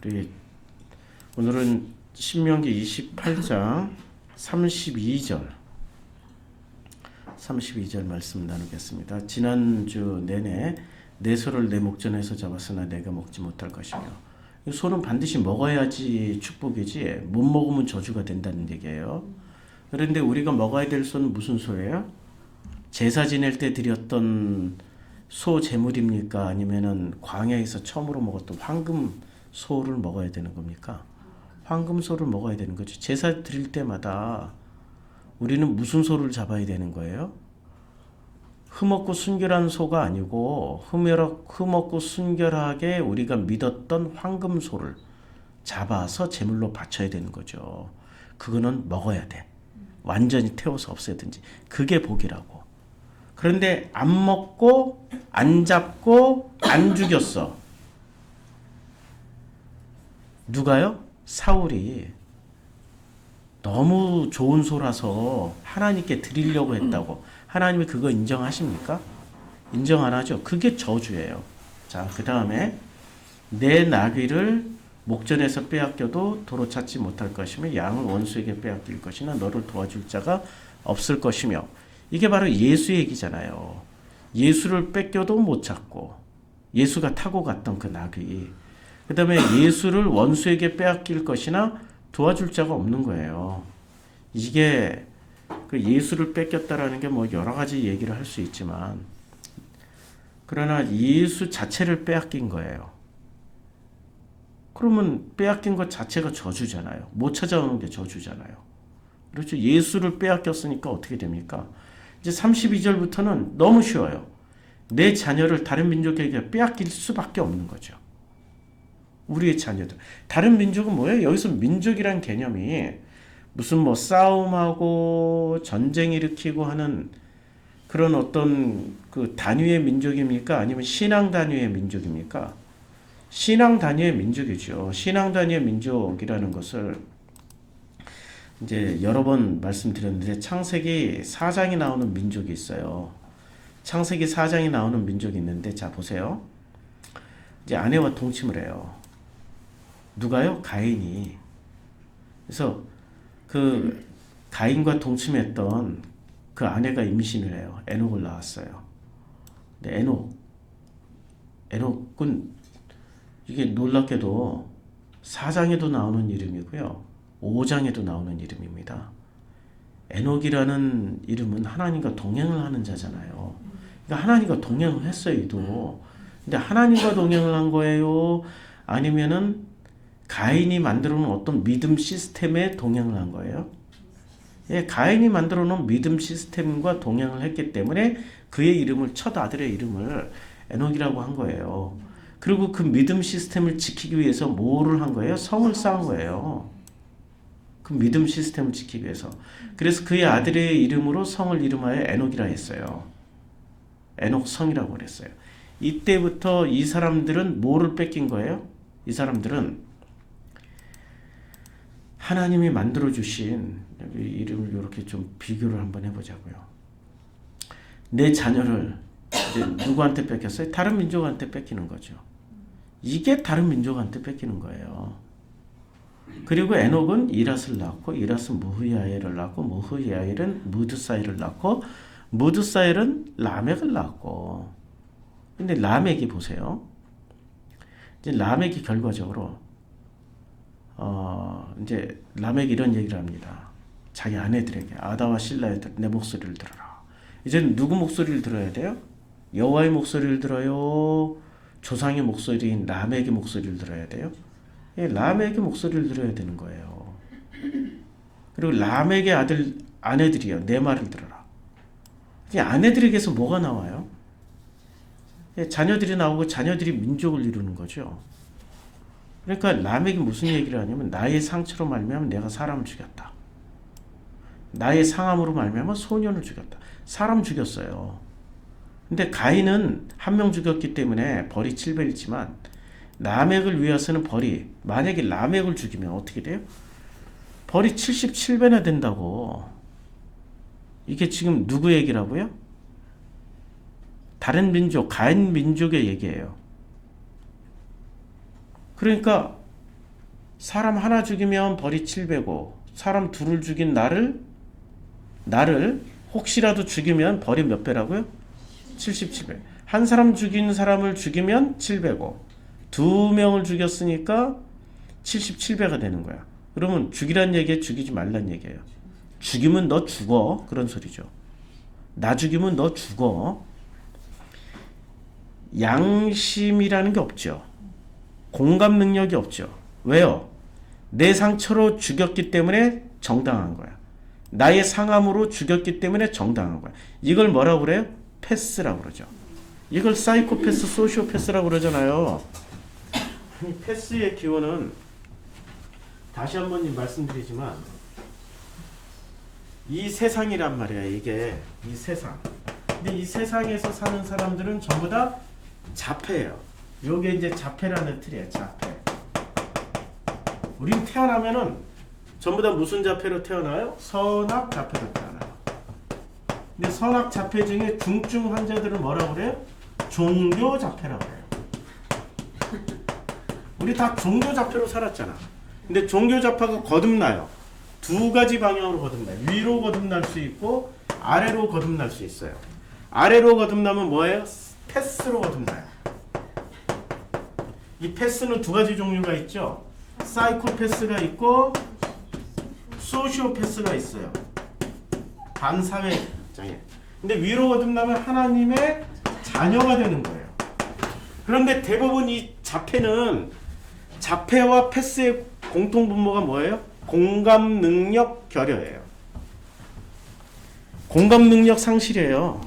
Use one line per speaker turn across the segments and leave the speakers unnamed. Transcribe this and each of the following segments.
우리 오늘은 신명기 28장 32절 말씀 나누겠습니다. 지난주 내내 내 소를 내 목전에서 잡았으나 내가 먹지 못할 것이며, 소는 반드시 먹어야지 축복이지 못 먹으면 저주가 된다는 얘기예요. 그런데 우리가 먹어야 될 소는 무슨 소예요? 제사 지낼 때 드렸던 소 제물입니까? 아니면은 광야에서 처음으로 먹었던 황금 소를 먹어야 되는 겁니까? 황금 소를 먹어야 되는 거죠. 제사 드릴 때마다 우리는 무슨 소를 잡아야 되는 거예요? 흠없고 순결한 소가 아니고 흠없고 순결하게 우리가 믿었던 황금 소를 잡아서 제물로 바쳐야 되는 거죠. 그거는 먹어야 돼. 완전히 태워서 없애든지. 그게 복이라고. 그런데 안 먹고 안 잡고 안 죽였어. 누가요? 사울이 너무 좋은 소라서 하나님께 드리려고 했다고. 하나님이 그거 인정하십니까? 인정 안 하죠. 그게 저주예요. 자, 그 다음에 내 나귀를 목전에서 빼앗겨도 도로 찾지 못할 것이며 양을 원수에게 빼앗길 것이나 너를 도와줄 자가 없을 것이며. 이게 바로 예수 얘기잖아요. 예수를 뺏겨도 못 찾고 예수가 타고 갔던 그 나귀. 그 다음에 예수를 원수에게 빼앗길 것이나 도와줄 자가 없는 거예요. 이게 그 예수를 뺏겼다라는 게 뭐 여러 가지 얘기를 할 수 있지만, 그러나 예수 자체를 빼앗긴 거예요. 그러면 빼앗긴 것 자체가 저주잖아요. 못 찾아오는 게 저주잖아요. 그렇죠. 예수를 빼앗겼으니까 어떻게 됩니까? 이제 32절부터는 너무 쉬워요. 내 자녀를 다른 민족에게 빼앗길 수밖에 없는 거죠. 우리의 자녀들. 다른 민족은 뭐예요? 여기서 민족이란 개념이 무슨 뭐 싸움하고 전쟁 일으키고 하는 그런 어떤 그 단위의 민족입니까? 아니면 신앙 단위의 민족입니까? 신앙 단위의 민족이죠. 신앙 단위의 민족이라는 것을 이제 여러 번 말씀드렸는데, 창세기 4장이 나오는 민족이 있어요. 창세기 4장이 나오는 민족이 있는데, 자 보세요. 이제 아내와 동침을 해요. 누가요? 가인이. 그래서 그 가인과 동침했던 그 아내가 임신을 해요. 에녹을 낳았어요. 근데 에녹은 이게 놀랍게도 4장에도 나오는 이름이고요. 5장에도 나오는 이름입니다. 에녹이라는 이름은 하나님과 동행을 하는 자잖아요. 그러니까 하나님과 동행을 했어요, 이도. 근데 하나님과 동행을 한 거예요? 아니면은 가인이 만들어 놓은 어떤 믿음 시스템에 동행을 한 거예요? 예, 가인이 만들어 놓은 믿음 시스템과 동행을 했기 때문에 그의 이름을, 첫 아들의 이름을 에녹이라고 한 거예요. 그리고 그 믿음 시스템을 지키기 위해서 뭐를 한 거예요? 성을 쌓은 거예요. 그 믿음 시스템을 지키기 위해서. 그래서 그의 아들의 이름으로 성을 이름하여 에녹이라 했어요. 에녹성이라고 그랬어요. 이때부터 이 사람들은 뭐를 뺏긴 거예요? 이 사람들은 하나님이 만들어주신, 여기 이름을 이렇게 좀 비교를 한번 해보자고요. 내 자녀를 이제 누구한테 뺏겼어요? 다른 민족한테 뺏기는 거죠. 이게 다른 민족한테 뺏기는 거예요. 그리고 에녹은 이랏을 낳고, 이랏은 무흐야엘을 낳고, 무흐야엘은 무드사엘을 낳고, 무드사엘은 라멕을 낳고. 근데 라멕이 보세요. 이제 라멕이 결과적으로 이제 라멕이 이런 얘기를 합니다. 자기 아내들에게, 아다와 실라애들, 내 목소리를 들어라. 이제는 누구 목소리를 들어야 돼요? 여호와의 목소리를 들어요? 조상의 목소리인 라멕의 목소리를 들어야 돼요? 예, 라멕의 목소리를 들어야 되는 거예요. 그리고 라멕의 아내들이요, 내 말을 들어라. 이 아내들에게서 뭐가 나와요? 예, 자녀들이 나오고 자녀들이 민족을 이루는 거죠. 그러니까 라멕이 무슨 얘기를 하냐면, 나의 상처로 말미암아 내가 사람을 죽였다. 나의 상함으로 말미암아 소년을 죽였다. 사람 죽였어요. 근데 가인은 한 명 죽였기 때문에 벌이 7배이지만 라멕을 위해서는 벌이, 만약에 라멕을 죽이면 어떻게 돼요? 벌이 77배나 된다고. 이게 지금 누구 얘기라고요? 다른 민족, 가인 민족의 얘기예요. 그러니까 사람 하나 죽이면 벌이 700고 사람 둘을 죽인 나를 혹시라도 죽이면 벌이 몇 배라고요? 77배. 한 사람 죽인 사람을 죽이면 700고 두 명을 죽였으니까 77배가 되는 거야. 그러면 죽이란 얘기에 죽이지 말란 얘기예요. 죽이면 너 죽어. 그런 소리죠. 나 죽이면 너 죽어. 양심이라는 게 없죠. 공감 능력이 없죠. 왜요? 내 상처로 죽였기 때문에 정당한 거야. 나의 상함으로 죽였기 때문에 정당한 거야. 이걸 뭐라고 그래요? 패스라고 그러죠. 이걸 사이코패스, 소시오패스라고 그러잖아요. 이 패스의 기원은 다시 한번 말씀드리지만 이 세상이란 말이야. 이게 이 세상. 근데 이 세상에서 사는 사람들은 전부 다 자폐예요. 요게 이제 자폐라는 틀이에요. 자폐. 우린 태어나면은 전부 다 무슨 자폐로 태어나요? 선악 자폐로 태어나요. 근데 선악 자폐 중에 중증 환자들은 뭐라고 그래요? 종교 자폐라고 해요. 우리 다 종교 자폐로 살았잖아. 근데 종교 자폐가 거듭나요. 두 가지 방향으로 거듭나요. 위로 거듭날 수 있고 아래로 거듭날 수 있어요. 아래로 거듭나면 뭐예요? 패스로 거듭나요. 이 패스는 두 가지 종류가 있죠. 사이코패스가 있고 소시오패스가 있어요. 반사회장애. 근데 위로 거듭나면 하나님의 자녀가 되는 거예요. 그런데 대부분 이 자폐는 자폐와 패스의 공통 분모가 뭐예요? 공감 능력 결여예요. 공감 능력 상실이에요.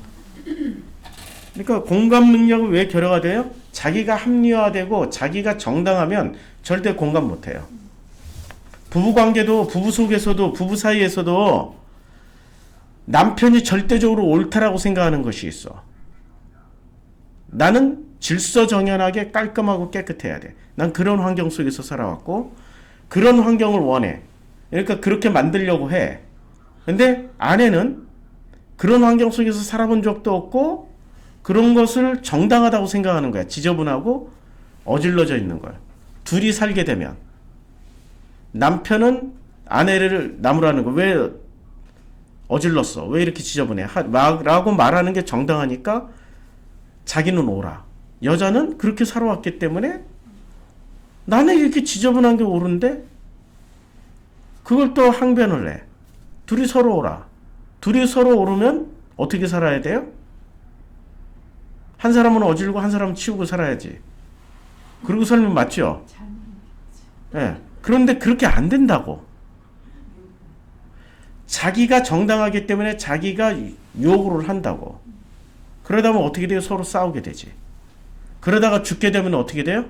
그러니까 공감 능력은 왜 결여가 돼요? 자기가 합리화되고 자기가 정당하면 절대 공감 못해요. 부부관계도 부부 속에서도 부부 사이에서도 남편이 절대적으로 옳다라고 생각하는 것이 있어. 나는 질서정연하게 깔끔하고 깨끗해야 돼. 난 그런 환경 속에서 살아왔고 그런 환경을 원해. 그러니까 그렇게 만들려고 해. 근데 아내는 그런 환경 속에서 살아본 적도 없고 그런 것을 정당하다고 생각하는 거야. 지저분하고 어질러져 있는 거야. 둘이 살게 되면 남편은 아내를 나무라는 거 왜 어질렀어? 왜 이렇게 지저분해? 라고 말하는 게 정당하니까 자기는 옳아. 여자는 그렇게 살아왔기 때문에 나는 이렇게 지저분한 게 옳은데 그걸 또 항변을 해. 둘이 서로 옳아. 둘이 서로 옳으면 어떻게 살아야 돼요? 한 사람은 어질고 한 사람은 치우고 살아야지. 그리고 살면 맞죠? 예. 그런데 그렇게 안 된다고. 자기가 정당하기 때문에 자기가 요구를 한다고. 그러다 보면 어떻게 돼요? 서로 싸우게 되지. 그러다가 죽게 되면 어떻게 돼요?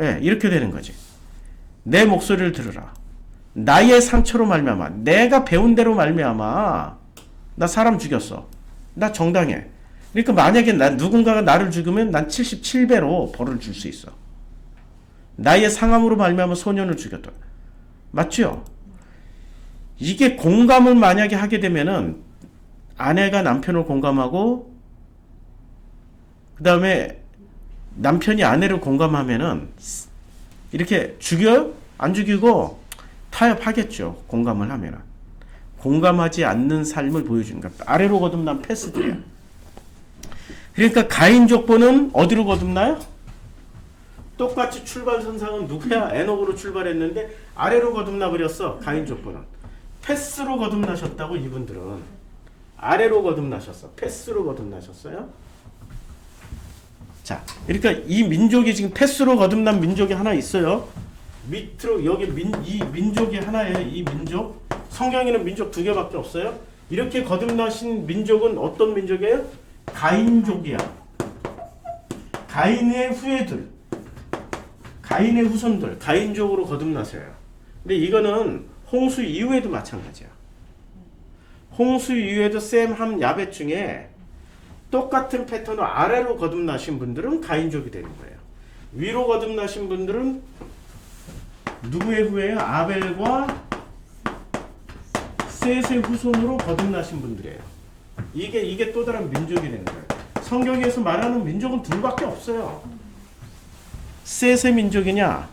예, 이렇게 되는 거지. 내 목소리를 들으라. 나의 상처로 말미암아. 내가 배운 대로 말미암아. 나 사람 죽였어. 나 정당해. 그러니까 만약에 누군가가 나를 죽으면 난 77배로 벌을 줄 수 있어. 나의 상함으로 말미암아 소년을 죽였다. 맞죠? 이게 공감을 만약에 하게 되면은 아내가 남편을 공감하고 그 다음에 남편이 아내를 공감하면은 이렇게 죽여요? 안 죽이고 타협하겠죠. 공감을 하면은. 공감하지 않는 삶을 보여주는 거야. 아래로 거듭난 패스들이야. 그러니까 가인 족보는 어디로 거듭나요? 똑같이 출발선상은 누구야? 에녹으로 출발했는데 아래로 거듭나 버렸어. 가인 족보는. 패스로 거듭나셨다고 이분들은. 아래로 거듭나셨어. 패스로 거듭나셨어요. 자, 그러니까 이 민족이 지금 패스로 거듭난 민족이 하나 있어요. 밑으로 여기 이 민족이 하나예요. 이 민족. 성경에는 민족 두 개밖에 없어요. 이렇게 거듭나신 민족은 어떤 민족이에요? 가인족이야. 가인의 후예들. 가인의 후손들. 가인족으로 거듭나서요. 근데 이거는 홍수 이후에도 마찬가지야. 홍수 이후에도 셈, 함, 야벳 중에 똑같은 패턴으로 아래로 거듭나신 분들은 가인족이 되는 거예요. 위로 거듭나신 분들은 누구의 후예요? 아벨과 셋의 후손으로 거듭나신 분들이에요. 이게 또 다른 민족이 되는 거예요. 성경에서 말하는 민족은 둘밖에 없어요. 셋의 민족이냐,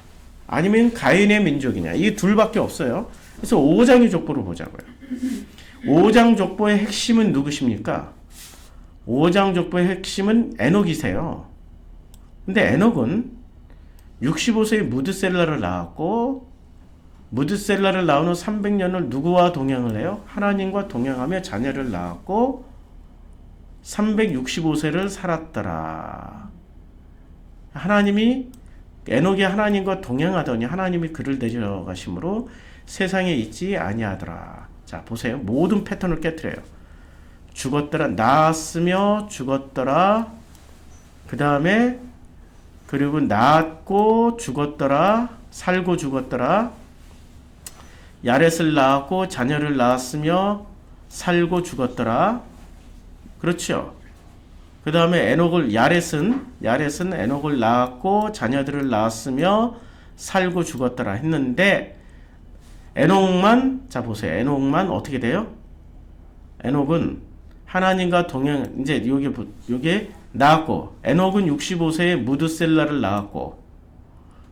아니면 가인의 민족이냐. 이 둘밖에 없어요. 그래서 5장의 족보를 보자고요. 5장 족보의 핵심은 누구십니까? 5장 족보의 핵심은 에녹이세요. 근데 에녹은 65세에 무드셀라를 낳았고, 무드셀라를 낳은 후 300년을 누구와 동행을 해요? 하나님과 동행하며 자녀를 낳았고 365세를 살았더라. 하나님이 에녹이 하나님과 동행하더니 하나님이 그를 데려가심으로 세상에 있지 아니하더라. 자, 보세요. 모든 패턴을 깨트려요. 죽었더라. 낳았으며 죽었더라. 그 다음에 그리고 낳았고 죽었더라. 살고 죽었더라. 야렛을 낳았고 자녀를 낳았으며 살고 죽었더라. 그렇죠. 그 다음에 에녹을 야렛은 에녹을 낳았고 자녀들을 낳았으며 살고 죽었더라 했는데 에녹만, 자 보세요. 에녹만 어떻게 돼요? 에녹은 하나님과 동행, 이제 요게 낳았고, 에녹은 65세에 무드셀라를 낳았고,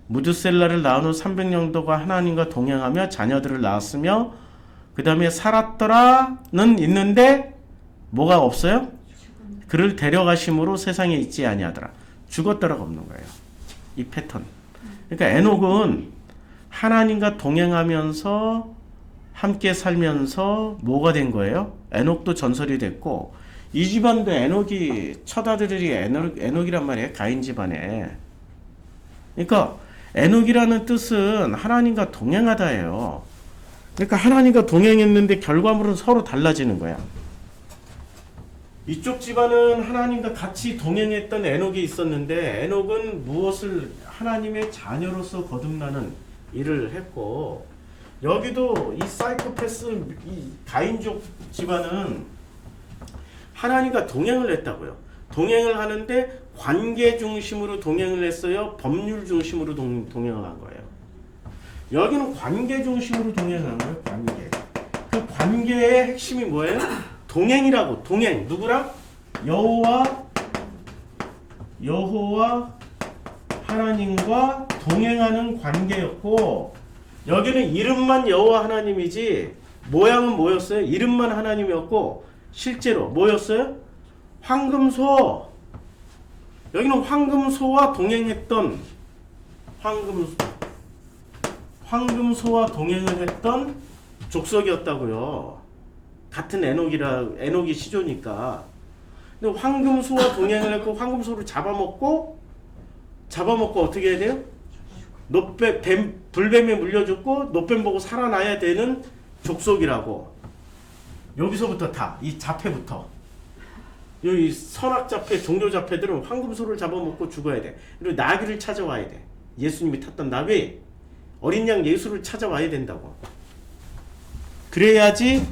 무드셀라를 낳은 후 300년도가 하나님과 동행하며 자녀들을 낳았으며, 그 다음에 살았더라는 있는데 뭐가 없어요? 그를 데려가심으로 세상에 있지 아니하더라. 죽었더라가 없는 거예요. 이 패턴. 그러니까 에녹은 하나님과 동행하면서 함께 살면서 뭐가 된 거예요? 에녹도 전설이 됐고, 이 집안도 에녹이 첫 아들이 에녹이란 말이에요. 가인 집안에. 그러니까 에녹이라는 뜻은 하나님과 동행하다예요. 그러니까 하나님과 동행했는데 결과물은 서로 달라지는 거야. 이쪽 집안은 하나님과 같이 동행했던 에녹이 있었는데 에녹은 무엇을 하나님의 자녀로서 거듭나는 일을 했고, 여기도 이 사이코패스 이 가인족 집안은 하나님과 동행을 했다고요. 동행을 하는데 관계 중심으로 동행을 했어요? 법률 중심으로 동행을 한 거예요? 여기는 관계 중심으로 동행을 한 거예요. 관계. 그 관계의 핵심이 뭐예요? 동행이라고. 동행. 누구랑? 여호와 하나님과 동행하는 관계였고, 여기는 이름만 여호와 하나님이지 모양은 뭐였어요? 이름만 하나님이었고 실제로 뭐였어요? 황금소. 여기는 황금소와 동행했던 황금소와 동행을 했던 족속이었다고요. 같은 에녹이 시조니까. 근데 황금소와 동행을 했고 황금소를 잡아먹고 어떻게 해야 돼요? 불뱀에 물려줬고 노뱀 보고 살아나야 되는 족속이라고. 여기서부터 다 이 자폐부터 여기 선악자폐, 종교자폐들은 황금소를 잡아먹고 죽어야 돼. 그리고 나귀를 찾아와야 돼. 예수님이 탔던 나귀, 어린 양 예수를 찾아와야 된다고. 그래야지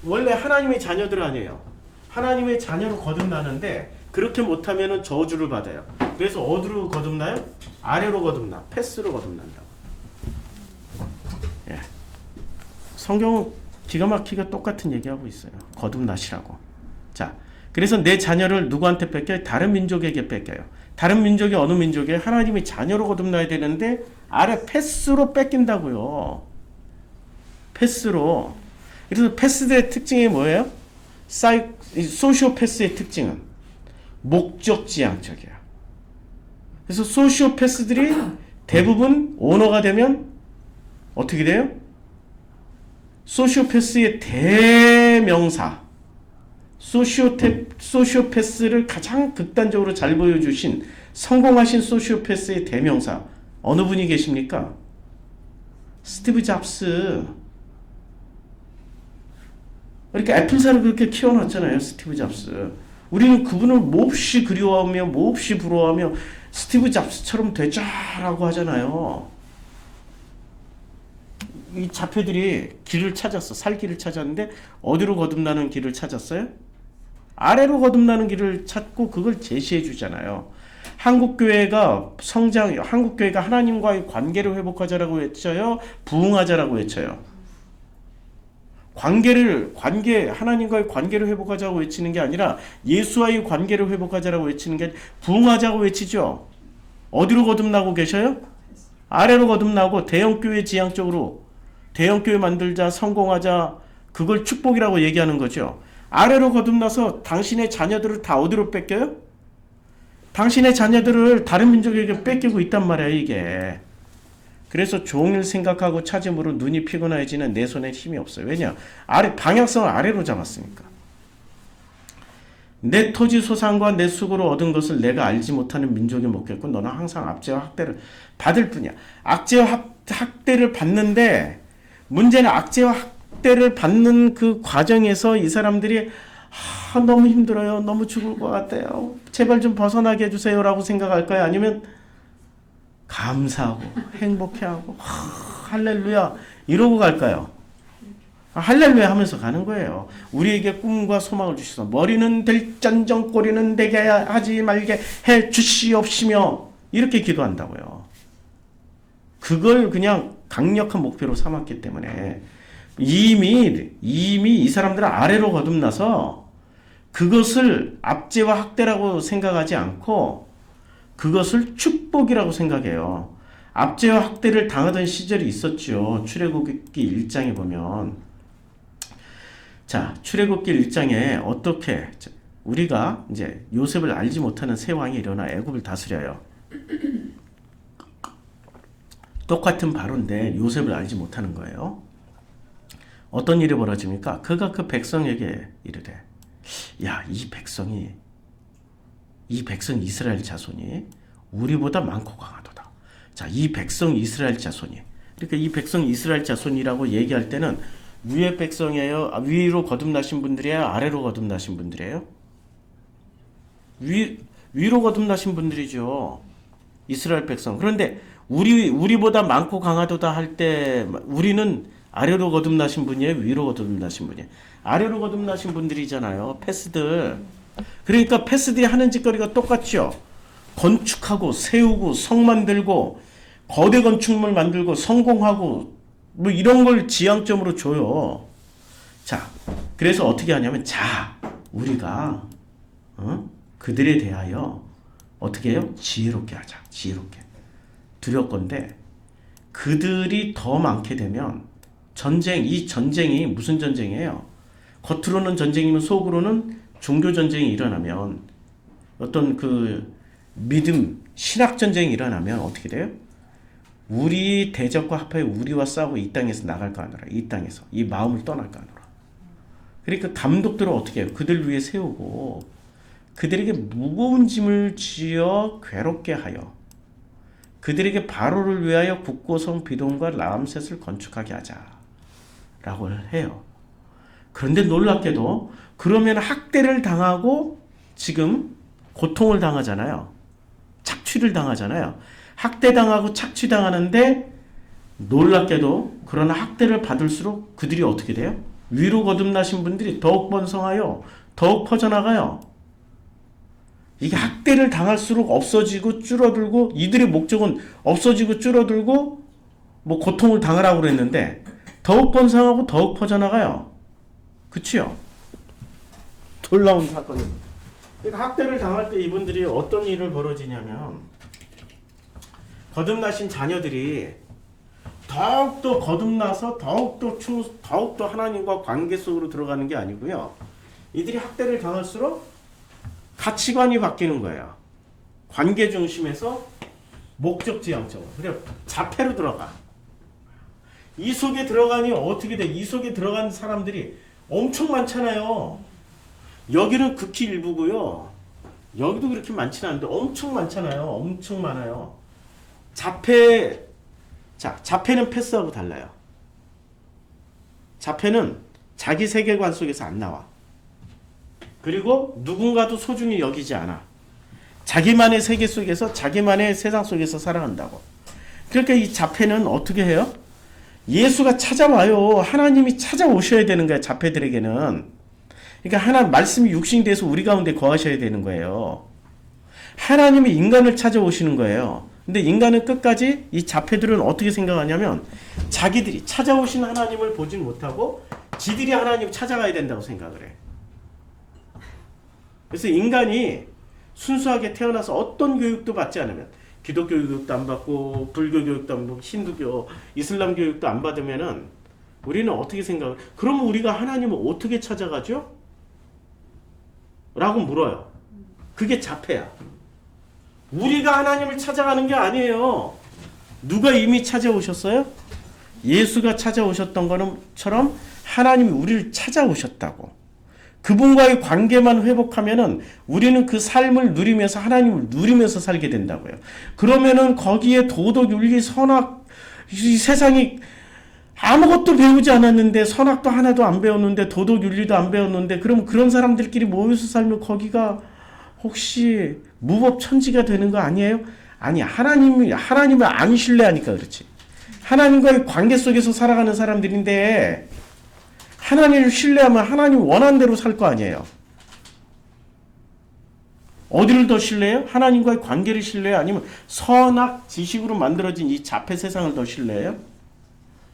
원래 하나님의 자녀들 아니에요. 하나님의 자녀로 거듭나는데 그렇게 못하면 저주를 받아요. 그래서 어디로 거듭나요? 아래로 거듭나. 패스로 거듭난다고. 예. 성경은 기가 막히게 똑같은 얘기하고 있어요. 거듭나시라고. 자, 그래서 내 자녀를 누구한테 뺏겨요? 다른 민족에게 뺏겨요. 다른 민족이 어느 민족이에요? 하나님의 자녀로 거듭나야 되는데 아래 패스로 뺏긴다고요. 패스로. 그래서 패스들의 특징이 뭐예요? 소시오패스의 특징은 목적지향적이야. 그래서 소시오패스들이 대부분 오너가 되면 어떻게 돼요? 소시오패스의 대명사, 소시오패스를 가장 극단적으로 잘 보여주신 성공하신 소시오패스의 대명사 어느 분이 계십니까? 스티브 잡스. 그러니까 애플사를 그렇게 키워놨잖아요. 스티브 잡스. 우리는 그분을 몹시 그리워하며 몹시 부러워하며 스티브 잡스처럼 되자라고 하잖아요. 이 자폐들이 길을 찾았어. 살 길을 찾았는데 어디로 거듭나는 길을 찾았어요? 아래로 거듭나는 길을 찾고 그걸 제시해 주잖아요. 한국교회가 하나님과의 관계를 회복하자라고 외쳐요? 부흥하자라고 외쳐요? 하나님과의 관계를 회복하자고 외치는 게 아니라 예수와의 관계를 회복하자라고 외치는 게 부흥하자고 외치죠. 어디로 거듭나고 계셔요? 아래로 거듭나고 대형교회 지향적으로 대형교회 만들자, 성공하자, 그걸 축복이라고 얘기하는 거죠. 아래로 거듭나서 당신의 자녀들을 다 어디로 뺏겨요? 당신의 자녀들을 다른 민족에게 뺏기고 있단 말이에요, 이게. 그래서 종일 생각하고 찾음으로 눈이 피곤해지는 내 손에 힘이 없어요. 왜냐? 방향성을 아래로 잡았으니까. 내 토지 소산과 내 수고로 얻은 것을 내가 알지 못하는 민족이 먹겠고 너는 항상 압제와 학대를 받을 뿐이야. 악제와 학대를 받는데 문제는 악제와 학대를 받는 그 과정에서 이 사람들이 너무 힘들어요. 너무 죽을 것 같아요. 제발 좀 벗어나게 해주세요 라고 생각할까요? 아니면 감사하고 행복해하고 할렐루야 이러고 갈까요? 할렐루야 하면서 가는 거예요. 우리에게 꿈과 소망을 주셔서 머리는 될전정 꼬리는 되게 하지 말게 해 주시옵시며 이렇게 기도한다고요. 그걸 그냥 강력한 목표로 삼았기 때문에 이미 이 사람들은 아래로 거듭나서 그것을 압제와 학대라고 생각하지 않고 그것을 축복이라고 생각해요. 압제와 학대를 당하던 시절이 있었죠. 출애굽기 1장에 보면 자, 출애굽기 1장에 어떻게 우리가 이제 요셉을 알지 못하는 새 왕이 일어나 애굽을 다스려요. 똑같은 바로인데 요셉을 알지 못하는 거예요. 어떤 일이 벌어집니까? 그가 그 백성에게 이르되 야, 이 백성 이스라엘 자손이 우리보다 많고 강하도다. 자, 이 백성 이스라엘 자손이 그러니까 이 백성 이스라엘 자손이라고 얘기할 때는 위의 백성이에요? 위로 거듭나신 분들이에요? 아래로 거듭나신 분들이에요? 위로 거듭나신 분들이죠. 이스라엘 백성. 그런데 우리보다 많고 강하도다 할 때 우리는 아래로 거듭나신 분이에요? 위로 거듭나신 분이에요? 아래로 거듭나신 분들이잖아요. 패스들. 그러니까 패스들이 하는 짓거리가 똑같죠. 건축하고 세우고 성 만들고 거대 건축물 만들고 성공하고 뭐 이런 걸 지향점으로 줘요. 자, 그래서 어떻게 하냐면 우리가 그들에 대하여 어떻게 해요? 지혜롭게 하자. 지혜롭게. 두렵건대 그들이 더 많게 되면 이 전쟁이 무슨 전쟁이에요? 겉으로는 전쟁이면 속으로는 종교 전쟁이 일어나면 어떤 그 믿음, 신학 전쟁이 일어나면 어떻게 돼요? 우리 대적과 합하여 우리와 싸우고 이 땅에서 나갈까 하노라. 이 땅에서 이 마음을 떠날까 하노라. 그러니까 감독들은 어떻게 해요? 그들 위해 세우고 그들에게 무거운 짐을 지어 괴롭게 하여 그들에게 바로를 위하여 국고성 비돔과 라암셋을 건축하게 하자라고 해요. 그런데 놀랍게도 그러면 학대를 당하고 지금 고통을 당하잖아요. 착취를 당하잖아요. 학대당하고 착취당하는데 놀랍게도 그러나 학대를 받을수록 그들이 어떻게 돼요? 위로 거듭나신 분들이 더욱 번성하여 더욱 퍼져나가요. 이게 학대를 당할수록 없어지고 줄어들고 이들의 목적은 없어지고 줄어들고 뭐 고통을 당하라고 그랬는데 더욱 번성하고 더욱 퍼져나가요. 그치요? 놀라운 사건입니다. 그러니까 학대를 당할 때 이분들이 어떤 일을 벌어지냐면 거듭나신 자녀들이 더욱더 거듭나서 더욱더 하나님과 관계 속으로 들어가는 게 아니고요. 이들이 학대를 당할수록 가치관이 바뀌는 거예요. 관계 중심에서 목적지향적으로. 그래 자폐로 들어가. 이 속에 들어가니 어떻게 돼? 이 속에 들어간 사람들이 엄청 많잖아요. 여기는 극히 일부고요. 여기도 그렇게 많지는 않은데 엄청 많잖아요. 엄청 많아요. 자폐는 패스하고 달라요. 자폐는 자기 세계관 속에서 안 나와. 그리고 누군가도 소중히 여기지 않아. 자기만의 세계 속에서 자기만의 세상 속에서 살아간다고. 그러니까 이 자폐는 어떻게 해요? 예수가 찾아와요. 하나님이 찾아오셔야 되는 거야. 자폐들에게는. 그러니까 말씀이 육신돼서 우리 가운데 거하셔야 되는 거예요. 하나님이 인간을 찾아오시는 거예요. 근데 인간은 끝까지 이 자폐들은 어떻게 생각하냐면 자기들이 찾아오신 하나님을 보진 못하고 지들이 하나님을 찾아가야 된다고 생각을 해. 그래서 인간이 순수하게 태어나서 어떤 교육도 받지 않으면 기독교 교육도 안 받고 불교 교육도 안 받고 힌두교, 이슬람 교육도 안 받으면은 우리는 어떻게 생각을? 그러면 우리가 하나님을 어떻게 찾아가죠? 라고 물어요. 그게 자폐야. 우리가 하나님을 찾아가는 게 아니에요. 누가 이미 찾아오셨어요? 예수가 찾아오셨던 것처럼 하나님이 우리를 찾아오셨다고. 그분과의 관계만 회복하면은 우리는 그 삶을 누리면서 하나님을 누리면서 살게 된다고요. 그러면은 거기에 도덕, 윤리, 선악, 이 세상이 아무것도 배우지 않았는데 선악도 하나도 안 배웠는데 도덕, 윤리도 안 배웠는데 그럼 그런 사람들끼리 모여서 살면 거기가 혹시 무법천지가 되는 거 아니에요? 아니, 하나님을 안 신뢰하니까 그렇지. 하나님과의 관계 속에서 살아가는 사람들인데 하나님을 신뢰하면 하나님 원하는 대로 살 거 아니에요. 어디를 더 신뢰해요? 하나님과의 관계를 신뢰해요? 아니면 선악 지식으로 만들어진 이 자폐 세상을 더 신뢰해요?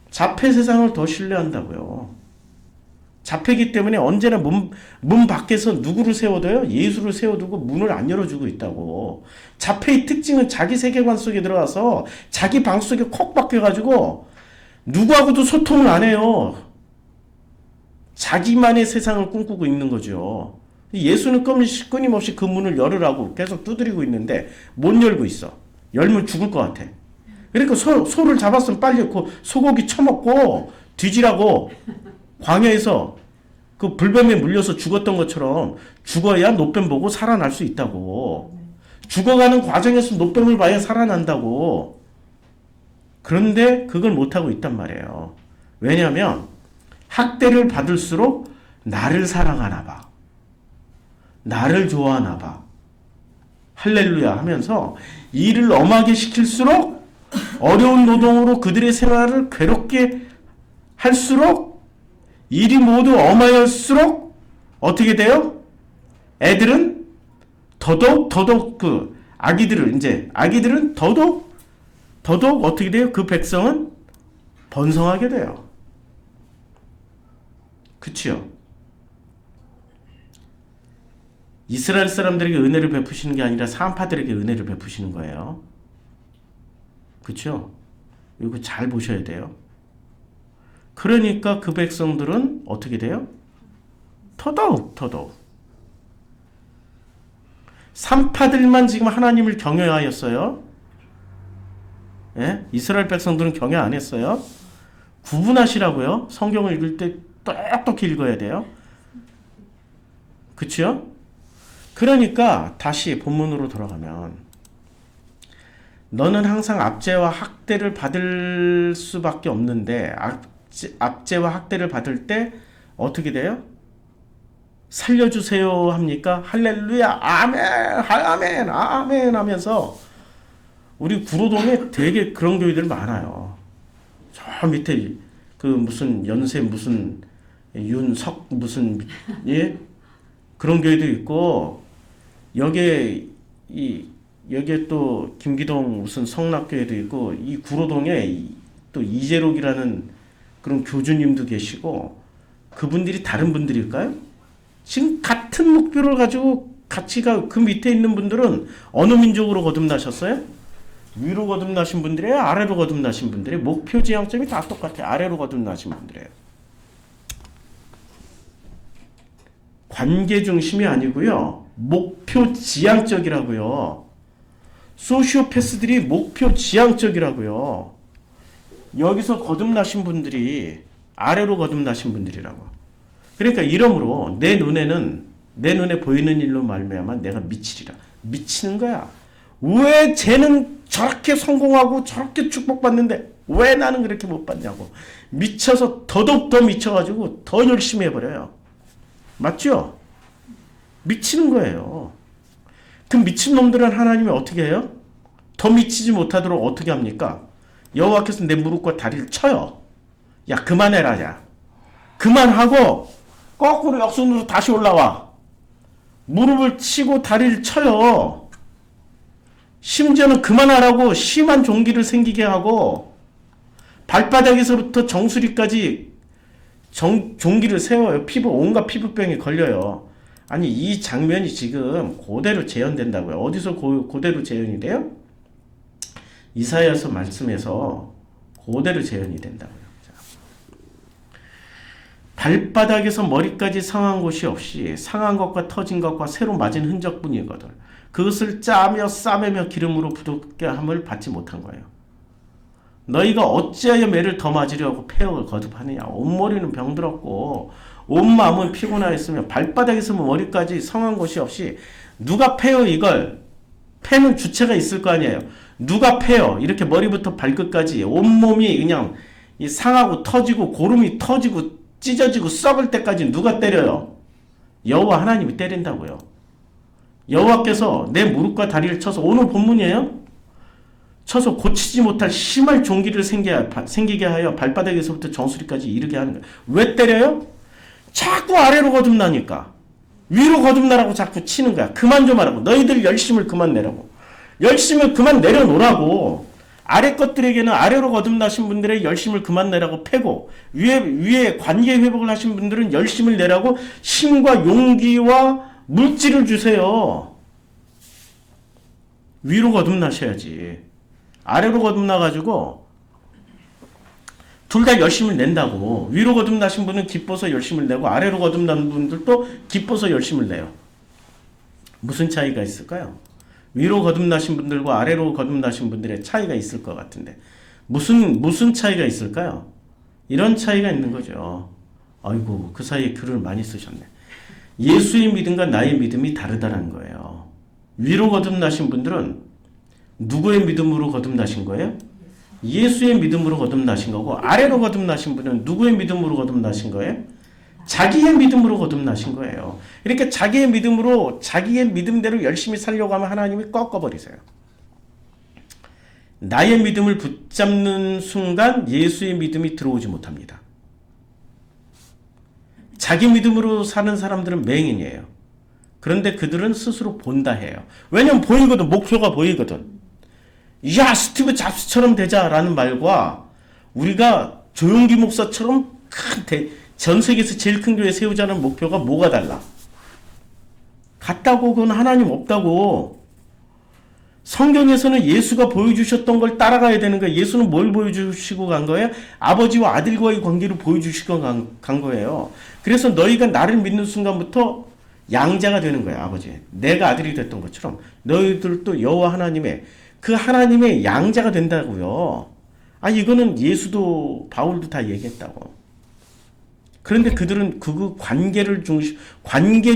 자폐 세상을 더 신뢰한다고요. 자폐기 때문에 언제나 문 밖에서 누구를 세워둬요? 예수를 세워두고 문을 안 열어주고 있다고. 자폐의 특징은 자기 세계관 속에 들어가서 자기 방 속에 콕 박혀가지고 누구하고도 소통을 안 해요. 자기만의 세상을 꿈꾸고 있는 거죠. 예수는 끊임없이 그 문을 열으라고 계속 두드리고 있는데 못 열고 있어. 열면 죽을 것 같아. 그러니까 소를 잡았으면 빨리 소고기 처먹고 뒤지라고. 광야에서 그 불뱀에 물려서 죽었던 것처럼 죽어야 노뱀 보고 살아날 수 있다고. 죽어가는 과정에서 노뱀을 봐야 살아난다고. 그런데 그걸 못하고 있단 말이에요. 왜냐하면 학대를 받을수록 나를 사랑하나 봐. 나를 좋아하나 봐. 할렐루야 하면서 일을 엄하게 시킬수록 어려운 노동으로 그들의 생활을 괴롭게 할수록 일이 모두 엄하일수록 어떻게 돼요? 애들은 더더욱 아기들은 더더욱 어떻게 돼요? 그 백성은 번성하게 돼요. 그치요? 이스라엘 사람들에게 은혜를 베푸시는 게 아니라 산파들에게 은혜를 베푸시는 거예요. 그쵸? 이거 잘 보셔야 돼요. 그러니까 그 백성들은 어떻게 돼요? 더더욱 산파들만 지금 하나님을 경외하였어요. 예? 이스라엘 백성들은 경외 안 했어요. 구분하시라고요. 성경을 읽을 때 똑똑히 읽어야 돼요. 그치요? 그러니까 다시 본문으로 돌아가면 너는 항상 압제와 학대를 받을 수밖에 없는데 압제와 학대를 받을 때 어떻게 돼요? 살려주세요 합니까? 할렐루야 아멘 아멘 아멘 하면서 우리 구로동에 되게 그런 교회들 많아요. 저 밑에 그 무슨 연세 무슨 윤석 무슨 예 그런 교회도 있고 여기에 또 김기동 무슨 성락교회도 있고 이 구로동에 또 이재록이라는 그런 교주님도 계시고 그분들이 다른 분들일까요? 지금 같은 목표를 가지고 같이 그 밑에 있는 분들은 어느 민족으로 거듭나셨어요? 위로 거듭나신 분들이에요? 아래로 거듭나신 분들이에요? 목표 지향점이 다 똑같아요. 아래로 거듭나신 분들이에요. 관계 중심이 아니고요. 목표 지향적이라고요. 소시오패스들이 목표 지향적이라고요. 여기서 거듭나신 분들이 아래로 거듭나신 분들이라고. 그러니까 이러므로 내 눈에 보이는 일로 말미암아 내가 미치리라. 미치는 거야. 왜 쟤는 저렇게 성공하고 저렇게 축복받는데 왜 나는 그렇게 못 받냐고. 미쳐서 더더욱 더 미쳐가지고 더 열심히 해버려요. 맞죠? 미치는 거예요. 그 미친놈들은 하나님이 어떻게 해요? 더 미치지 못하도록 어떻게 합니까? 여호와께서 내 무릎과 다리를 쳐요. 야 그만해라 야. 그만하고 거꾸로 역순으로 다시 올라와. 무릎을 치고 다리를 쳐요. 심지어는 그만하라고 심한 종기를 생기게 하고 발바닥에서부터 정수리까지 종기를 세워요. 온갖 피부병에 걸려요. 아니 이 장면이 지금 그대로 재현된다고요. 어디서 그대로 재현이 돼요? 이사야서 말씀에서 그대로 재현이 된다고요. 자, 발바닥에서 머리까지 상한 곳이 없이 상한 것과 터진 것과 새로 맞은 흔적뿐이거든. 그것을 짜며 싸매며 기름으로 부드럽게 함을 받지 못한 거예요. 너희가 어찌하여 매를 더 맞으려고 폐역을 거듭하느냐. 온머리는 병들었고 온 마음은 피곤하였으며 발바닥에서 머리까지 상한 곳이 없이 누가 패요 이걸. 패는 주체가 있을 거 아니에요. 누가 패요. 이렇게 머리부터 발끝까지 온몸이 그냥 상하고 터지고 고름이 터지고 찢어지고 썩을 때까지 누가 때려요? 여호와 하나님이 때린다고요. 여호와께서 내 무릎과 다리를 쳐서 오늘 본문이에요. 쳐서 고치지 못할 심할 종기를 생기게 하여 발바닥에서부터 정수리까지 이르게 하는 거예요. 왜 때려요? 자꾸 아래로 거듭나니까. 위로 거듭나라고 자꾸 치는 거야. 그만 좀 하라고. 너희들 열심을 그만 내라고. 열심을 그만 내려놓으라고. 아래 것들에게는 아래로 거듭나신 분들의 열심을 그만 내라고 패고, 위에 관계 회복을 하신 분들은 열심을 내라고 힘과 용기와 물질을 주세요. 위로 거듭나셔야지. 아래로 거듭나가지고 둘 다 열심을 낸다고. 위로 거듭나신 분은 기뻐서 열심을 내고 아래로 거듭난 분들도 기뻐서 열심을 내요. 무슨 차이가 있을까요? 위로 거듭나신 분들과 아래로 거듭나신 분들의 차이가 있을 것 같은데 무슨 차이가 있을까요? 이런 차이가 있는 거죠. 아이고 그 사이에 글을 많이 쓰셨네. 예수의 믿음과 나의 믿음이 다르다는 거예요. 위로 거듭나신 분들은 누구의 믿음으로 거듭나신 거예요? 예수의 믿음으로 거듭나신 거고, 아래로 거듭나신 분은 누구의 믿음으로 거듭나신 거예요? 자기의 믿음으로 거듭나신 거예요. 이렇게 자기의 믿음으로 자기의 믿음대로 열심히 살려고 하면 하나님이 꺾어버리세요. 나의 믿음을 붙잡는 순간 예수의 믿음이 들어오지 못합니다. 자기 믿음으로 사는 사람들은 맹인이에요. 그런데 그들은 스스로 본다 해요. 왜냐면 보이거든. 목표가 보이거든. 야 스티브 잡스처럼 되자라는 말과 우리가 조용기 목사처럼 전 세계에서 제일 큰 교회 세우자는 목표가 뭐가 달라? 같다고. 그건 하나님 없다고. 성경에서는 예수가 보여주셨던 걸 따라가야 되는 거예요. 예수는 뭘 보여주시고 간 거예요? 아버지와 아들과의 관계를 보여주시고 간 거예요. 그래서 너희가 나를 믿는 순간부터 양자가 되는 거예요. 아버지. 내가 아들이 됐던 것처럼 너희들도 여호와 하나님의 그 하나님의 양자가 된다고요. 이거는 예수도 바울도 다 얘기했다고. 그런데 그들은 그 관계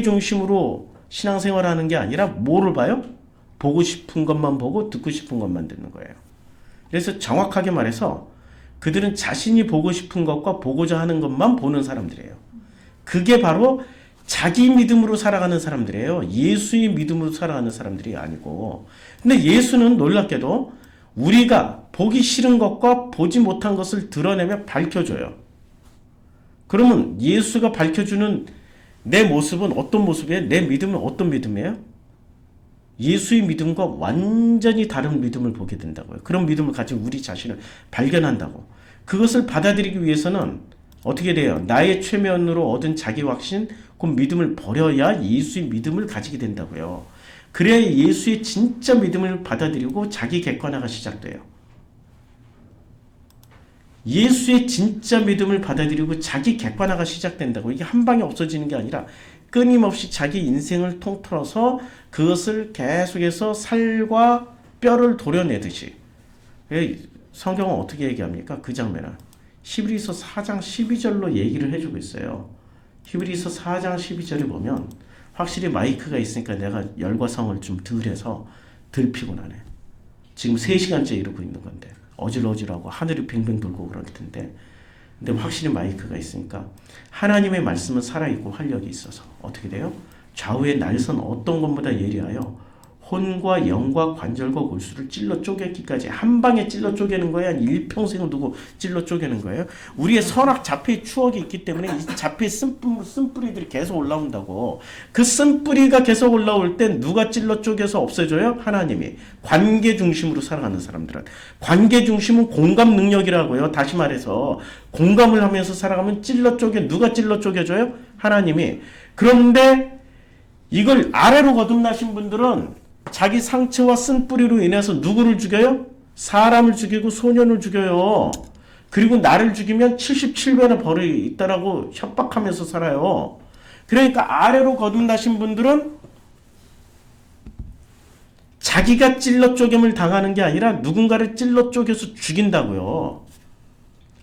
중심으로 신앙생활하는 게 아니라 뭐를 봐요? 보고 싶은 것만 보고 듣고 싶은 것만 듣는 거예요. 그래서 정확하게 말해서 그들은 자신이 보고 싶은 것과 보고자 하는 것만 보는 사람들이에요. 그게 바로 자기 믿음으로 살아가는 사람들이에요. 예수의 믿음으로 살아가는 사람들이 아니고. 근데 예수는 놀랍게도 우리가 보기 싫은 것과 보지 못한 것을 드러내며 밝혀줘요. 그러면 예수가 밝혀주는 내 모습은 어떤 모습이에요? 내 믿음은 어떤 믿음이에요? 예수의 믿음과 완전히 다른 믿음을 보게 된다고요. 그런 믿음을 가진 우리 자신을 발견한다고. 그것을 받아들이기 위해서는 어떻게 돼요? 나의 최면으로 얻은 자기 확신, 그 믿음을 버려야 예수의 믿음을 가지게 된다고요. 그래야 예수의 진짜 믿음을 받아들이고 자기 객관화가 시작돼요. 예수의 진짜 믿음을 받아들이고 자기 객관화가 시작된다고. 이게 한 방에 없어지는 게 아니라 끊임없이 자기 인생을 통틀어서 그것을 계속해서 살과 뼈를 도려내듯이. 성경은 어떻게 얘기합니까? 그 장면은 히브리서 4장 12절로 얘기를 해주고 있어요. 히브리서 4장 12절에 보면 확실히 마이크가 있으니까 내가 열과 성을 좀 덜 해서 덜 피곤하네. 지금 3시간째 이러고 있는 건데 어질어질하고 하늘이 빙빙 돌고 그럴 텐데, 근데 확실히 마이크가 있으니까 하나님의 말씀은 살아있고 활력이 있어서 어떻게 돼요? 좌우의 날선 어떤 것보다 예리하여 혼과 영과 관절과 골수를 찔러 쪼개기까지. 한 방에 찔러 쪼개는 거야? 일평생을 두고 찔러 쪼개는 거예요? 우리의 선악 자폐의 추억이 있기 때문에 이 자폐의 쓴뿌리들이 계속 올라온다고. 그 쓴뿌리가 계속 올라올 땐 누가 찔러 쪼개서 없애줘요? 하나님이. 관계 중심으로 살아가는 사람들은. 관계 중심은 공감 능력이라고요. 다시 말해서 공감을 하면서 살아가면 누가 찔러 쪼개줘요? 하나님이. 그런데 이걸 아래로 거듭나신 분들은 자기 상처와 쓴뿌리로 인해서 누구를 죽여요? 사람을 죽이고 소년을 죽여요. 그리고 나를 죽이면 77배나 벌이 있다라고 협박하면서 살아요. 그러니까 아래로 거듭나신 분들은 자기가 찔러 쪼갰을 당하는 게 아니라 누군가를 찔러 쪼개서 죽인다고요.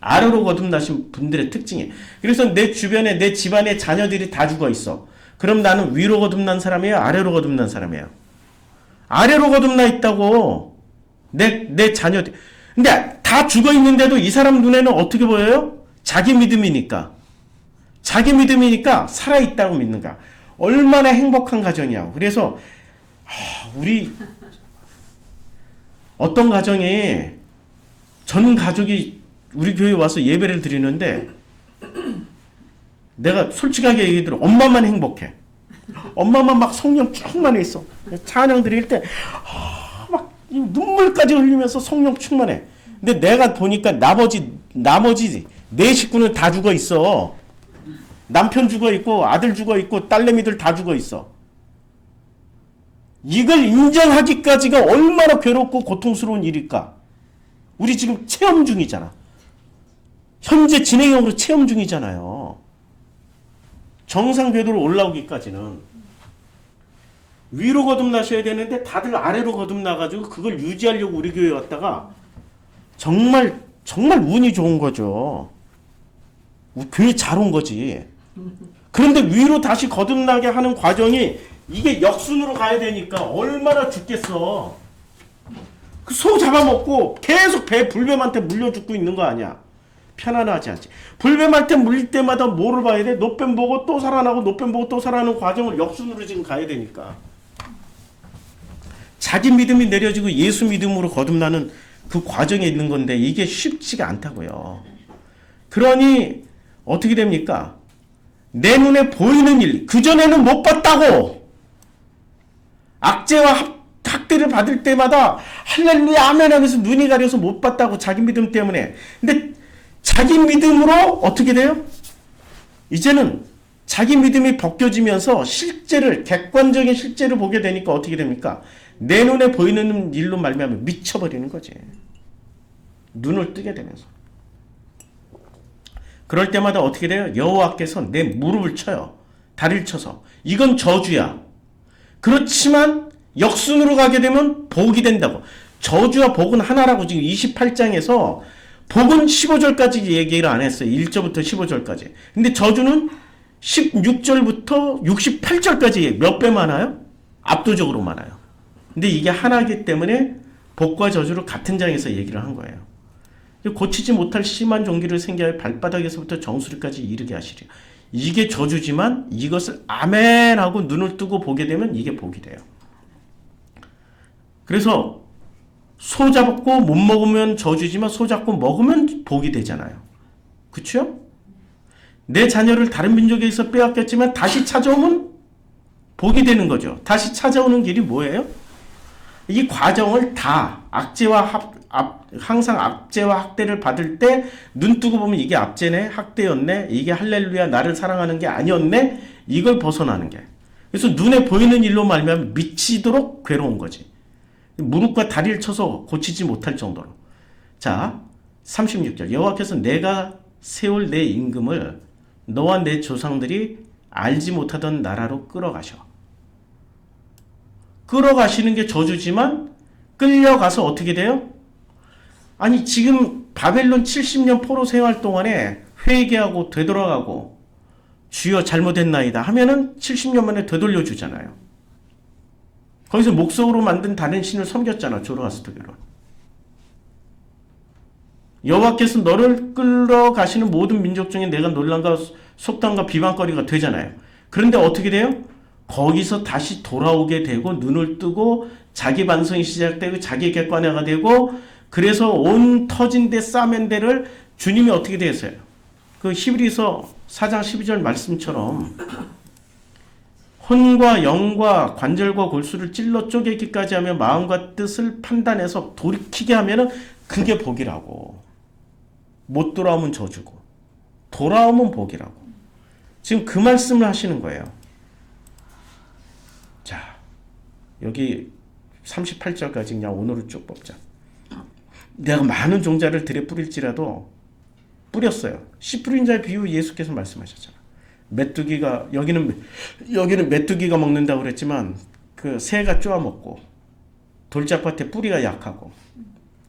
아래로 거듭나신 분들의 특징이. 그래서 내 주변에 내 집안의 자녀들이 다 죽어 있어. 그럼 나는 위로 거듭난 사람이에요? 아래로 거듭난 사람이에요? 아래로 거듭나 있다고. 내 자녀들. 근데 다 죽어 있는데도 이 사람 눈에는 어떻게 보여요? 자기 믿음이니까. 자기 믿음이니까 살아있다고 믿는 거야. 얼마나 행복한 가정이야. 그래서 우리 어떤 가정에 전 가족이 우리 교회에 와서 예배를 드리는데 내가 솔직하게 얘기 들어 엄마만 행복해. 엄마만 막 성령 충만해 있어. 찬양 드릴 때 막 눈물까지 흘리면서 성령 충만해. 근데 내가 보니까 나머지 내 식구는 다 죽어 있어. 남편 죽어 있고 아들 죽어 있고 딸내미들 다 죽어 있어. 이걸 인정하기까지가 얼마나 괴롭고 고통스러운 일일까? 우리 지금 체험 중이잖아. 현재 진행형으로 체험 중이잖아요. 정상 궤도로 올라오기까지는. 위로 거듭나셔야 되는데 다들 아래로 거듭나가지고 그걸 유지하려고 우리 교회에 왔다가 정말 운이 좋은 거죠. 교회 잘 온 거지. 그런데 위로 다시 거듭나게 하는 과정이 이게 역순으로 가야 되니까 얼마나 죽겠어. 그 소 잡아먹고 계속 불뱀한테 물려 죽고 있는 거 아니야. 편안하지 않지. 불뱀한테 물릴 때마다 뭐를 봐야 돼? 노뱀 보고 또 살아나고 노뱀 보고 또 살아나는 과정을 역순으로 지금 가야 되니까. 자기 믿음이 내려지고 예수 믿음으로 거듭나는 그 과정에 있는 건데 이게 쉽지가 않다고요. 그러니 어떻게 됩니까? 내 눈에 보이는 일, 그전에는 못 봤다고. 악재와 학대를 받을 때마다 할렐루야 아멘 하면서 눈이 가려서 못 봤다고 자기 믿음 때문에. 근데 자기 믿음으로 어떻게 돼요? 이제는 자기 믿음이 벗겨지면서 실제를 객관적인 실제를 보게 되니까 어떻게 됩니까? 내 눈에 보이는 일로 말미암아 미쳐버리는 거지. 눈을 뜨게 되면서. 그럴 때마다 어떻게 돼요? 여호와께서 내 무릎을 쳐요. 다리를 쳐서. 이건 저주야. 그렇지만 역순으로 가게 되면 복이 된다고. 저주와 복은 하나라고 지금 28장에서 복은 15절까지 얘기를 안 했어요. 1절부터 15절까지. 근데 저주는 16절부터 68절까지 몇 배 많아요? 압도적으로 많아요. 근데 이게 하나이기 때문에 복과 저주를 같은 장에서 얘기를 한 거예요. 고치지 못할 심한 종기를 생겨야 발바닥에서부터 정수리까지 이르게 하시리라. 이게 저주지만 이것을 아멘 하고 눈을 뜨고 보게 되면 이게 복이 돼요. 그래서 소 잡고 못 먹으면 저주지만 소 잡고 먹으면 복이 되잖아요. 그렇죠? 내 자녀를 다른 민족에서 빼앗겼지만 다시 찾아오면 복이 되는 거죠. 다시 찾아오는 길이 뭐예요? 이 과정을 다 항상 압제와 학대를 받을 때 눈 뜨고 보면 이게 압제네, 학대였네, 이게 할렐루야 나를 사랑하는 게 아니었네, 이걸 벗어나는 게. 그래서 눈에 보이는 일로 말미암아 미치도록 괴로운 거지. 무릎과 다리를 쳐서 고치지 못할 정도로. 자, 36절. 여호와께서 내가 세울 내 임금을 너와 내 조상들이 알지 못하던 나라로 끌어가셔. 끌어가시는 게 저주지만 끌려가서 어떻게 돼요? 아니 지금 바벨론 70년 포로 생활 동안에 회개하고 되돌아가고 주여 잘못했나이다 하면은 70년 만에 되돌려 주잖아요. 거기서 목석으로 만든 다른 신을 섬겼잖아. 조로아스터교로. 여호와께서 너를 끌어가시는 모든 민족 중에 내가 논란과 속담과 비방거리가 되잖아요. 그런데 어떻게 돼요? 거기서 다시 돌아오게 되고 눈을 뜨고 자기 반성이 시작되고 자기 객관화가 되고 그래서 온 터진 데 싸맨 데를 주님이 어떻게 되세요? 그 히브리서 4장 12절 말씀처럼 혼과 영과 관절과 골수를 찔러 쪼개기까지 하며 마음과 뜻을 판단해서 돌이키게 하면은 그게 복이라고. 못 돌아오면 저주고 돌아오면 복이라고. 지금 그 말씀을 하시는 거예요. 자, 여기 38절까지 그냥 오늘을 쭉 뽑자. 내가 많은 종자를 들에 뿌릴지라도 뿌렸어요. 씨 뿌린 자의 비유 예수께서 말씀하셨잖아요. 메뚜기가 여기는 메뚜기가 먹는다고 그랬지만 그 새가 쪼아 먹고 돌짝밭에 뿌리가 약하고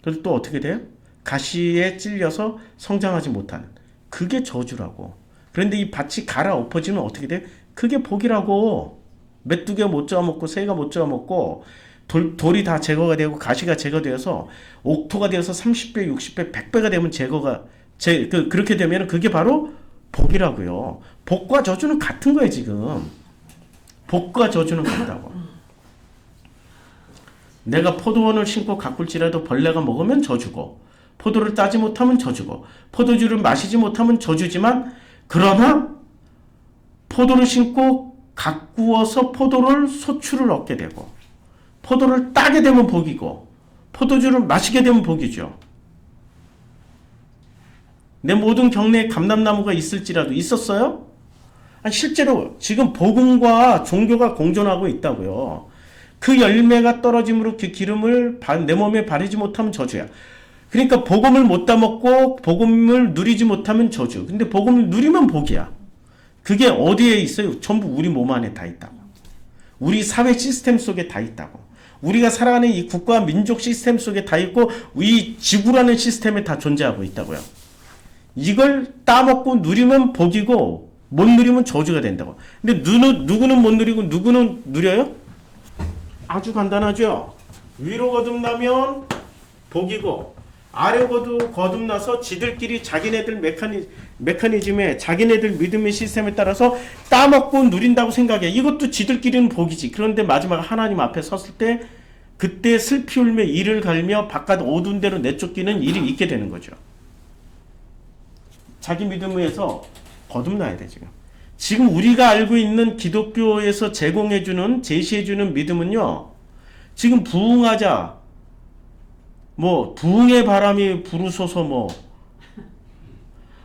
그래서 또 어떻게 돼요? 가시에 찔려서 성장하지 못하는 그게 저주라고. 그런데 이 밭이 갈아 엎어지면 어떻게 돼? 그게 복이라고. 메뚜기가 못 쪼아 먹고 새가 못 쪼아 먹고 돌이 다 제거가 되고 가시가 제거되어서 옥토가 되어서 30배, 60배, 100배가 되면 그렇게 되면 그게 바로 복이라고요. 복과 저주는 같은 거예요, 지금. 복과 저주는 같다고. 내가 포도원을 심고 가꿀지라도 벌레가 먹으면 저주고, 포도를 따지 못하면 저주고, 포도주를 마시지 못하면 저주지만, 그러나 포도를 심고 가꾸어서 포도를 소출을 얻게 되고, 포도를 따게 되면 복이고, 포도주를 마시게 되면 복이죠. 내 모든 경내에 감람나무가 있을지라도 있었어요? 아니, 실제로 지금 복음과 종교가 공존하고 있다고요. 그 열매가 떨어짐으로 그 기름을 내 몸에 바르지 못하면 저주야. 그러니까 복음을 못 따먹고 복음을 누리지 못하면 저주. 근데 복음을 누리면 복이야. 그게 어디에 있어요? 전부 우리 몸 안에 다 있다고. 우리 사회 시스템 속에 다 있다고. 우리가 살아가는 이 국가 민족 시스템 속에 다 있고 이 지구라는 시스템에 다 존재하고 있다고요. 이걸 따먹고 누리면 복이고 못 누리면 저주가 된다고. 근데 누구는 못 누리고 누구는 누려요? 아주 간단하죠. 위로 거듭나면 복이고 아래 거듭나서 지들끼리 자기네들 메커니즘에 자기네들 믿음의 시스템에 따라서 따먹고 누린다고 생각해. 이것도 지들끼리는 복이지. 그런데 마지막 하나님 앞에 섰을 때 그때 슬피 울며 이를 갈며 바깥 어두운 데로 내쫓기는 일이 있게 되는 거죠. 자기 믿음에서 거듭나야 돼. 지금 우리가 알고 있는 기독교에서 제공해주는 제시해주는 믿음은요, 지금 부흥하자 부흥의 바람이 부르소서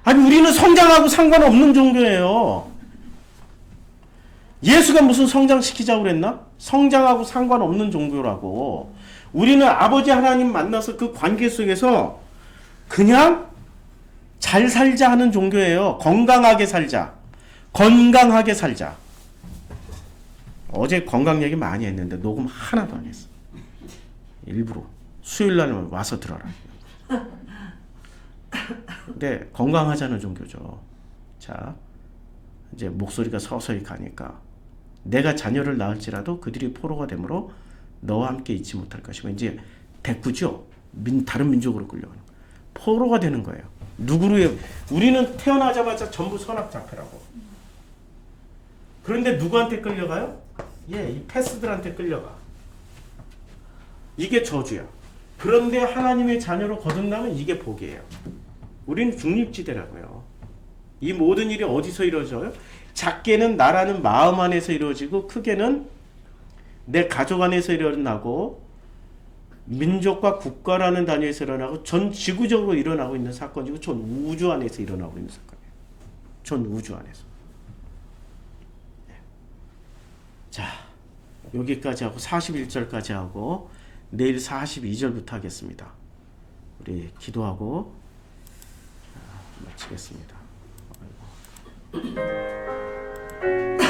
아니 우리는 성장하고 상관없는 종교예요. 예수가 무슨 성장시키자고 그랬나? 성장하고 상관없는 종교라고. 우리는 아버지 하나님 만나서 그 관계 속에서 그냥 잘 살자 하는 종교예요. 건강하게 살자. 건강하게 살자. 어제 건강 얘기 많이 했는데 녹음 하나도 안 했어. 일부러 수요일날 와서 들어라. 근데 건강하자는 종교죠. 자, 이제 목소리가 서서히 가니까 내가 자녀를 낳을지라도 그들이 포로가 되므로 너와 함께 있지 못할 것이고 이제 백구죠. 다른 민족으로 끌려가는 거예요. 포로가 되는 거예요. 누구로 우리는 태어나자마자 전부 선악자패라고. 그런데 누구한테 끌려가요? 이 패스들한테 끌려가. 이게 저주야. 그런데 하나님의 자녀로 거듭나면 이게 복이에요. 우리는 중립지대라고요. 이 모든 일이 어디서 이루어져요? 작게는 나라는 마음 안에서 이루어지고 크게는 내 가족 안에서 일어나고 민족과 국가라는 단위에서 일어나고 전 지구적으로 일어나고 있는 사건이고 전 우주 안에서 일어나고 있는 사건이에요. 전 우주 안에서. 자, 여기까지 하고 41절까지 하고 내일 42절부터 하겠습니다. 우리 기도하고 마치겠습니다. 아이고.